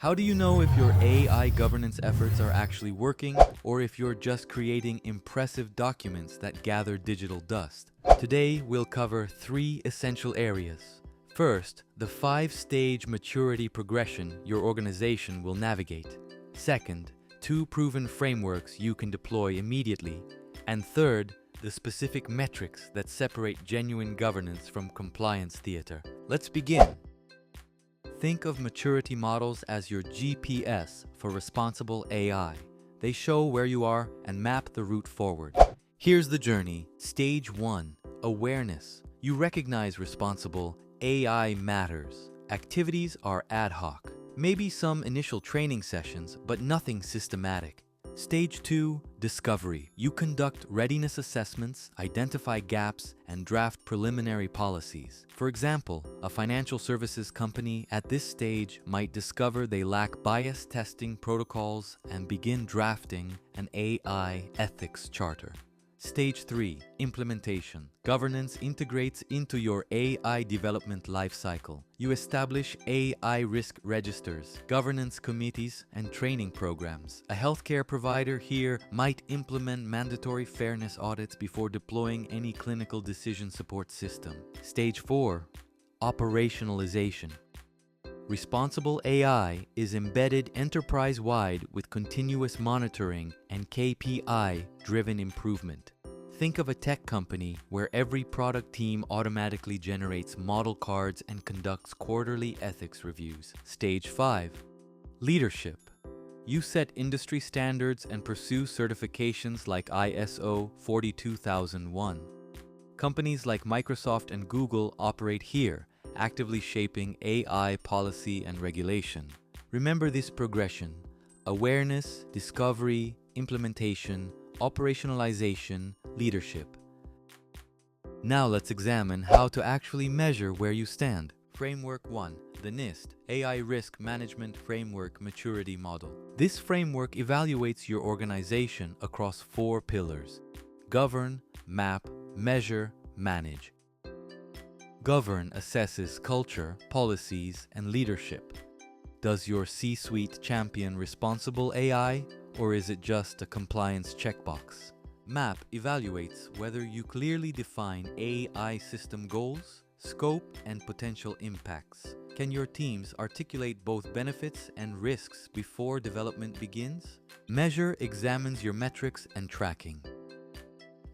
How do you know if your AI governance efforts are actually working or if you're just creating impressive documents that gather digital dust? Today, we'll cover 3 essential areas. First, the 5-stage maturity progression your organization will navigate. Second, 2 proven frameworks you can deploy immediately. And third, the specific metrics that separate genuine governance from compliance theater. Let's begin. Think of maturity models as your GPS for responsible AI. They show where you are and map the route forward. Here's the journey. Stage 1. Awareness. You recognize responsible AI matters. Activities are ad hoc. Maybe some initial training sessions, but nothing systematic. Stage 2. Discovery. You conduct readiness assessments, identify gaps, and draft preliminary policies. For example, a financial services company at this stage might discover they lack bias testing protocols and begin drafting an AI ethics charter. Stage 3. Implementation. Governance integrates into your AI development lifecycle. You establish AI risk registers, governance committees, and training programs. A healthcare provider here might implement mandatory fairness audits before deploying any clinical decision support system. Stage 4. Operationalization. Responsible AI is embedded enterprise-wide with continuous monitoring and KPI-driven improvement. Think of a tech company where every product team automatically generates model cards and conducts quarterly ethics reviews. Stage 5. Leadership. You set industry standards and pursue certifications like ISO 42001. Companies like Microsoft and Google operate here, actively shaping AI policy and regulation. Remember this progression: awareness, discovery, implementation, operationalization, leadership. Now let's examine how to actually measure where you stand. Framework 1. The NIST AI Risk Management Framework Maturity Model. This framework evaluates your organization across 4 pillars: govern, map, measure, manage. Govern assesses culture, policies, and leadership. Does your C-suite champion responsible AI, or is it just a compliance checkbox? Map evaluates whether you clearly define AI system goals, scope, and potential impacts. Can your teams articulate both benefits and risks before development begins? Measure examines your metrics and tracking.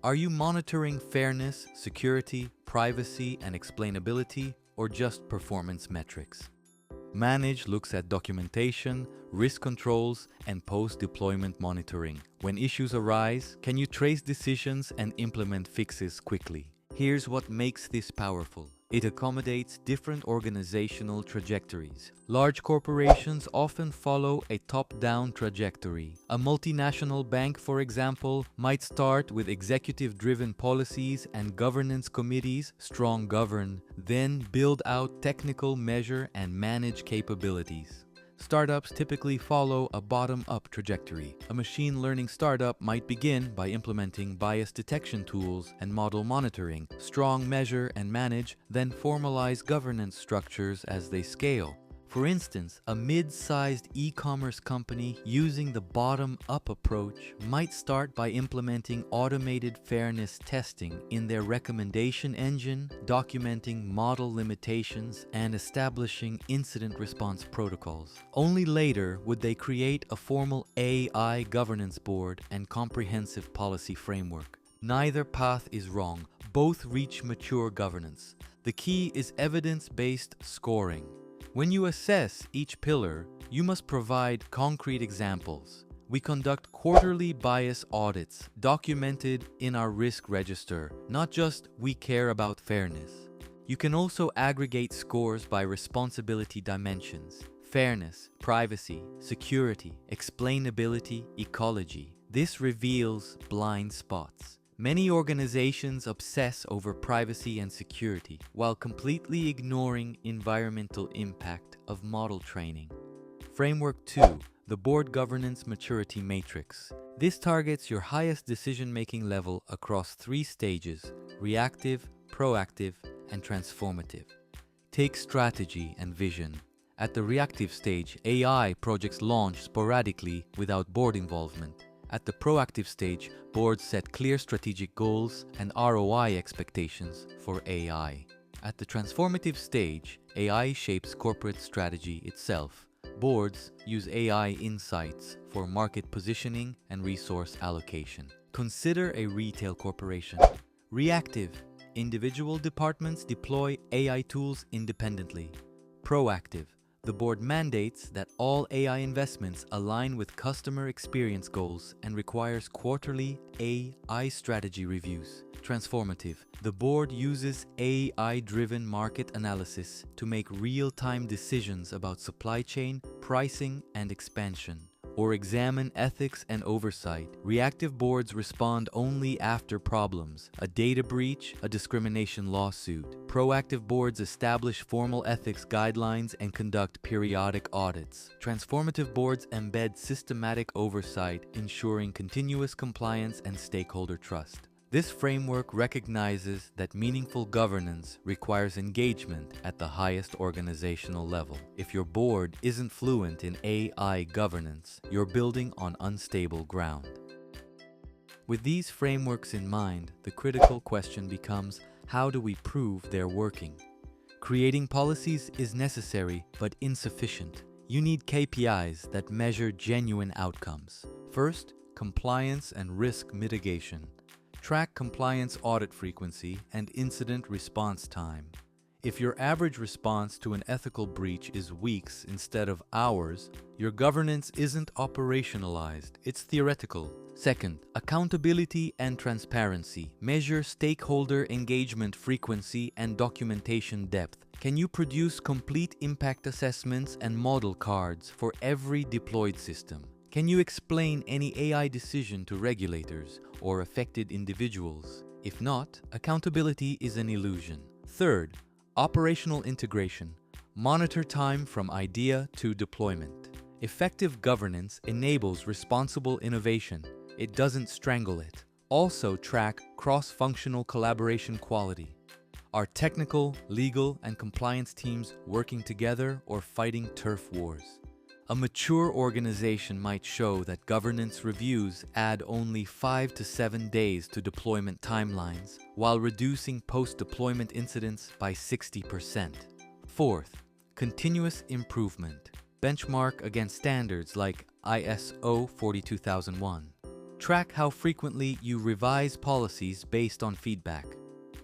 Are you monitoring fairness, security, privacy, and explainability, or just performance metrics? Manage looks at documentation, risk controls, and post-deployment monitoring. When issues arise, can you trace decisions and implement fixes quickly? Here's what makes this powerful. It accommodates different organizational trajectories. Large corporations often follow a top-down trajectory. A multinational bank, for example, might start with executive-driven policies and governance committees, strong govern, then build out technical measure and manage capabilities. Startups typically follow a bottom-up trajectory. A machine learning startup might begin by implementing bias detection tools and model monitoring, strong measure and manage, then formalize governance structures as they scale. For instance, a mid-sized e-commerce company using the bottom-up approach might start by implementing automated fairness testing in their recommendation engine, documenting model limitations, and establishing incident response protocols. Only later would they create a formal AI governance board and comprehensive policy framework. Neither path is wrong. Both reach mature governance. The key is evidence-based scoring. When you assess each pillar, you must provide concrete examples. We conduct quarterly bias audits documented in our risk register, not just "we care about fairness." You can also aggregate scores by responsibility dimensions: fairness, privacy, security, explainability, ecology. This reveals blind spots. Many organizations obsess over privacy and security while completely ignoring environmental impact of model training. Framework 2. The Board Governance Maturity Matrix. This targets your highest decision-making level across 3 stages: reactive, proactive, and transformative. Take strategy and vision. At the reactive stage, AI projects launch sporadically without board involvement. At the proactive stage, boards set clear strategic goals and ROI expectations for AI. At the transformative stage, AI shapes corporate strategy itself. Boards use AI insights for market positioning and resource allocation. Consider a retail corporation. Reactive. Individual departments deploy AI tools independently. Proactive. The board mandates that all AI investments align with customer experience goals and requires quarterly AI strategy reviews. Transformative. The board uses AI-driven market analysis to make real-time decisions about supply chain, pricing, and expansion, or examine ethics and oversight. Reactive boards respond only after problems, a data breach, a discrimination lawsuit. Proactive boards establish formal ethics guidelines and conduct periodic audits. Transformative boards embed systematic oversight, ensuring continuous compliance and stakeholder trust. This framework recognizes that meaningful governance requires engagement at the highest organizational level. If your board isn't fluent in AI governance, you're building on unstable ground. With these frameworks in mind, the critical question becomes, how do we prove they're working? Creating policies is necessary but insufficient. You need KPIs that measure genuine outcomes. First, compliance and risk mitigation. Track compliance audit frequency and incident response time. If your average response to an ethical breach is weeks instead of hours, your governance isn't operationalized, it's theoretical. Second, accountability and transparency. Measure stakeholder engagement frequency and documentation depth. Can you produce complete impact assessments and model cards for every deployed system? Can you explain any AI decision to regulators or affected individuals? If not, accountability is an illusion. Third, operational integration. Monitor time from idea to deployment. Effective governance enables responsible innovation. It doesn't strangle it. Also track cross-functional collaboration quality. Are technical, legal, and compliance teams working together or fighting turf wars? A mature organization might show that governance reviews add only 5 to 7 days to deployment timelines, while reducing post-deployment incidents by 60%. Fourth, continuous improvement. Benchmark against standards like ISO 42001. Track how frequently you revise policies based on feedback.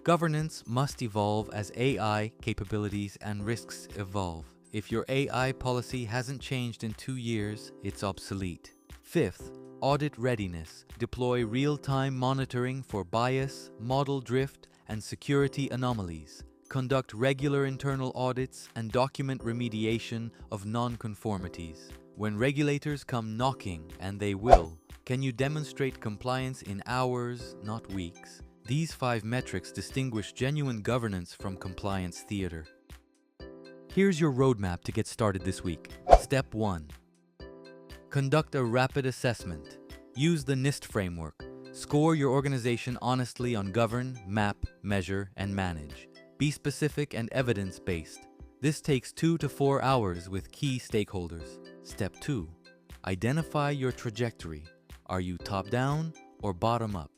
Governance must evolve as AI capabilities and risks evolve. If your AI policy hasn't changed in 2 years, it's obsolete. Fifth, audit readiness. Deploy real-time monitoring for bias, model drift, and security anomalies. Conduct regular internal audits and document remediation of non-conformities. When regulators come knocking, and they will, can you demonstrate compliance in hours, not weeks? These 5 metrics distinguish genuine governance from compliance theater. Here's your roadmap to get started this week. Step 1. Conduct a rapid assessment. Use the NIST framework. Score your organization honestly on govern, map, measure, and manage. Be specific and evidence-based. This takes 2 to 4 hours with key stakeholders. Step 2. Identify your trajectory. Are you top-down or bottom-up?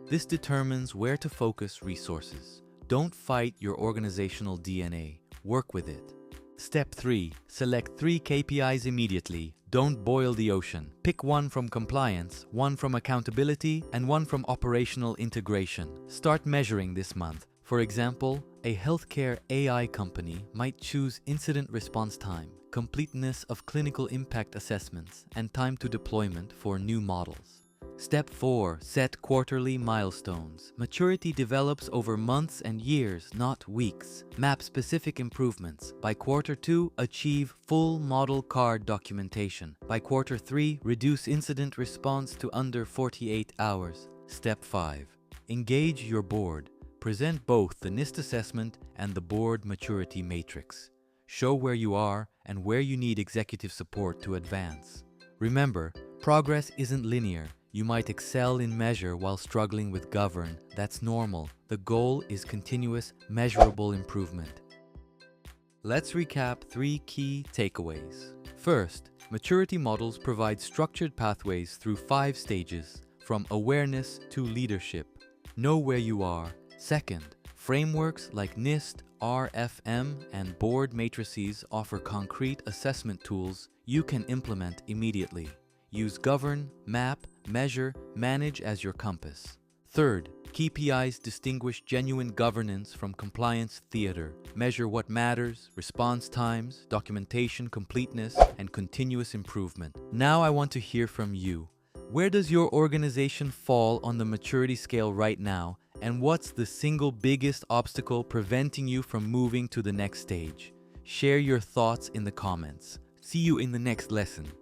This determines where to focus resources. Don't fight your organizational DNA. Work with it. Step 3. Select 3 KPIs immediately. Don't boil the ocean. Pick one from compliance, one from accountability, and one from operational integration. Start measuring this month. For example, a healthcare AI company might choose incident response time, completeness of clinical impact assessments, and time to deployment for new models. Step 4. Set quarterly milestones. Maturity develops over months and years, not weeks. Map specific improvements. By quarter 2, achieve full model card documentation. By quarter 3, reduce incident response to under 48 hours. Step 5. Engage your board. Present both the NIST assessment and the board maturity matrix. Show where you are and where you need executive support to advance. Remember, progress isn't linear. You might excel in measure while struggling with govern. That's normal. The goal is continuous, measurable improvement. Let's recap 3 key takeaways. First, maturity models provide structured pathways through 5 stages, from awareness to leadership. Know where you are. Second, frameworks like NIST, RFM, and board matrices offer concrete assessment tools you can implement immediately. Use govern, map, measure, manage as your compass. Third, KPIs distinguish genuine governance from compliance theater. Measure what matters, response times, documentation completeness, and continuous improvement. Now I want to hear from you. Where does your organization fall on the maturity scale right now, and what's the single biggest obstacle preventing you from moving to the next stage? Share your thoughts in the comments. See you in the next lesson.